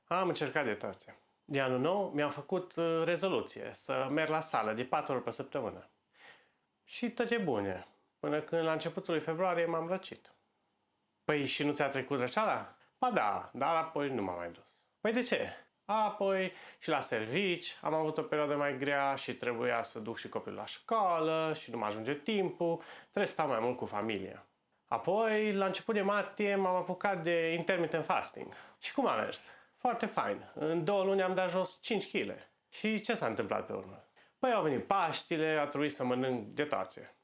Am încercat de toate. De anul nou mi-am făcut rezoluție să merg la sală de 4 ori pe săptămână. Și toate bune. Până când la începutul lui februarie m-am răcit. Păi și nu ți-a trecut răceala? Ba da, dar apoi nu m-am mai dus. Păi de ce? Apoi și la servici am avut o perioadă mai grea și trebuia să duc și copilul la școală și nu mă ajunge timpul, trebuie să stau mai mult cu familia. Apoi, la început de martie, m-am apucat de intermittent fasting. Și cum a mers? Foarte fain. În 2 luni am dat jos 5 kg. Și ce s-a întâmplat pe urmă? Păi au venit Paștile, a trebuit să mănânc de toate.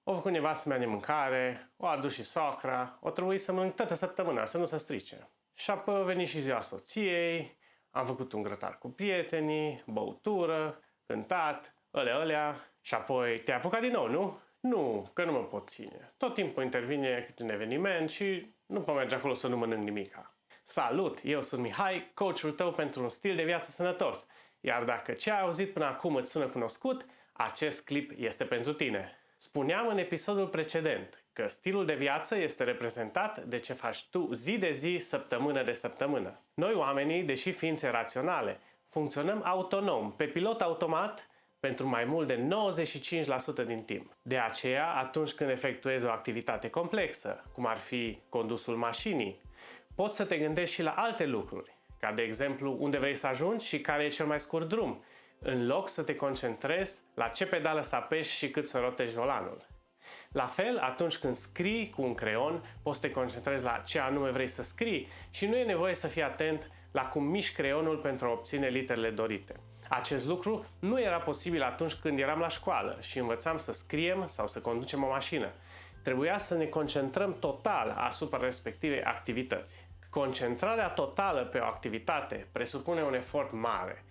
O făcut nevastă mea de mâncare, o adus și socra, o trebuit să mănânc toată săptămâna, să nu se strice. Și apoi a venit și ziua soției, am făcut un grătar cu prietenii, băutură, cântat, alea, și apoi te-ai apucat din nou, nu? Nu, că nu mă pot ține. Tot timpul intervine câte un eveniment și nu pot merge acolo să nu mănânc nimica. Salut, eu sunt Mihai, coachul tău pentru un stil de viață sănătos. Iar dacă ce ai auzit până acum îți sună cunoscut, acest clip este pentru tine. Spuneam în episodul precedent că stilul de viață este reprezentat de ce faci tu zi de zi, săptămână de săptămână. Noi oamenii, deși ființe raționale, funcționăm autonom, pe pilot automat, pentru mai mult de 95% din timp. De aceea, atunci când efectuezi o activitate complexă, cum ar fi condusul mașinii, poți să te gândești și la alte lucruri, ca de exemplu unde vrei să ajungi și care e cel mai scurt drum, în loc să te concentrezi la ce pedală să apeși și cât să rotești volanul. La fel, atunci când scrii cu un creion, poți să te concentrezi la ce anume vrei să scrii și nu e nevoie să fii atent la cum miști creionul pentru a obține literele dorite. Acest lucru nu era posibil atunci când eram la școală și învățam să scriem sau să conducem o mașină. Trebuia să ne concentrăm total asupra respectivei activități. Concentrarea totală pe o activitate presupune un efort mare.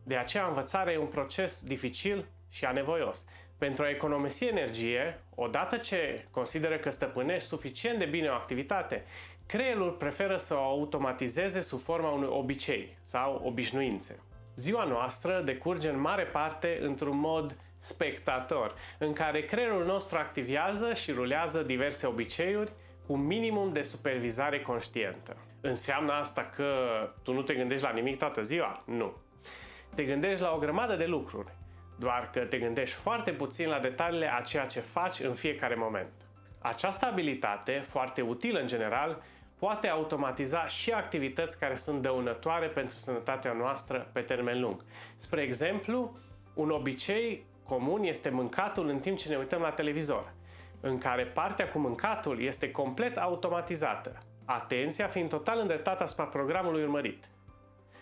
De aceea învățarea e un proces dificil și anevoios. Pentru a economisi energie, odată ce consideră că stăpânești suficient de bine o activitate, creierul preferă să o automatizeze sub forma unui obicei sau obișnuințe. Ziua noastră decurge în mare parte într-un mod spectator, în care creierul nostru activează și rulează diverse obiceiuri cu minimum de supervizare conștientă. Înseamnă asta că tu nu te gândești la nimic toată ziua? Nu. Te gândești la o grămadă de lucruri, doar că te gândești foarte puțin la detaliile a ceea ce faci în fiecare moment. Această abilitate, foarte utilă în general, poate automatiza și activități care sunt dăunătoare pentru sănătatea noastră pe termen lung. Spre exemplu, un obicei comun este mâncatul în timp ce ne uităm la televizor, în care partea cu mâncatul este complet automatizată, atenția fiind total îndreptată asupra programului urmărit.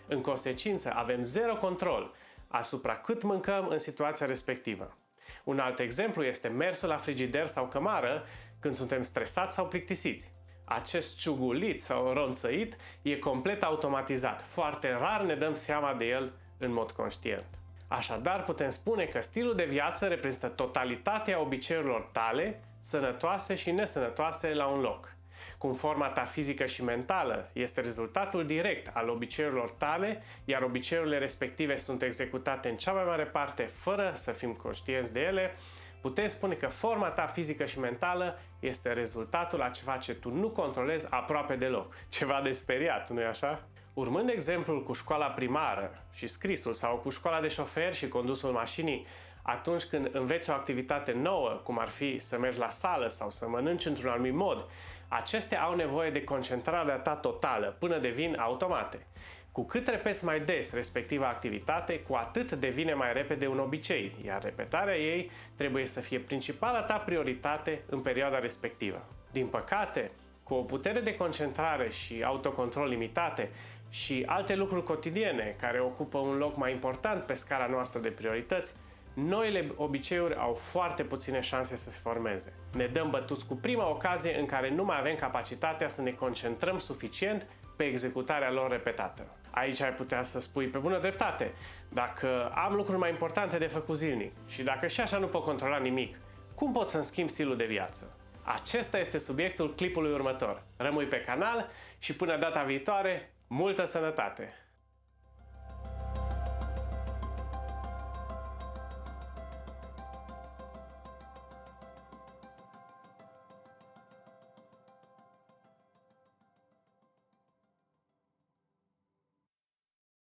În consecință, avem zero control asupra cât mâncăm în situația respectivă. Un alt exemplu este mersul la frigider sau cămară când suntem stresați sau plictisiți. Acest ciugulit sau ronțăit e complet automatizat. Foarte rar ne dăm seama de el în mod conștient. Așadar, putem spune că stilul de viață reprezintă totalitatea obiceiurilor tale, sănătoase și nesănătoase la un loc. Cum forma ta fizică și mentală este rezultatul direct al obiceiurilor tale, iar obiceiurile respective sunt executate în cea mai mare parte fără să fim conștienți de ele, putem spune că forma ta fizică și mentală este rezultatul a ceva ce tu nu controlezi aproape deloc. Ceva de speriat, nu-i așa? Urmând exemplul cu școala primară și scrisul sau cu școala de șofer și condusul mașinii, atunci când înveți o activitate nouă, cum ar fi să mergi la sală sau să mănânci într-un anumit mod, acestea au nevoie de concentrarea ta totală până devin automate. Cu cât repeți mai des respectiva activitate, cu atât devine mai repede un obicei, iar repetarea ei trebuie să fie principala ta prioritate în perioada respectivă. Din păcate, cu o putere de concentrare și autocontrol limitate și alte lucruri cotidiene care ocupă un loc mai important pe scara noastră de priorități, noile obiceiuri au foarte puține șanse să se formeze. Ne dăm bătuți cu prima ocazie în care nu mai avem capacitatea să ne concentrăm suficient pe executarea lor repetată. Aici ai putea să spui pe bună dreptate, dacă am lucruri mai importante de făcut zilnic și dacă și așa nu pot controla nimic, cum pot să-mi schimb stilul de viață? Acesta este subiectul clipului următor. Rămâi pe canal și până data viitoare, multă sănătate!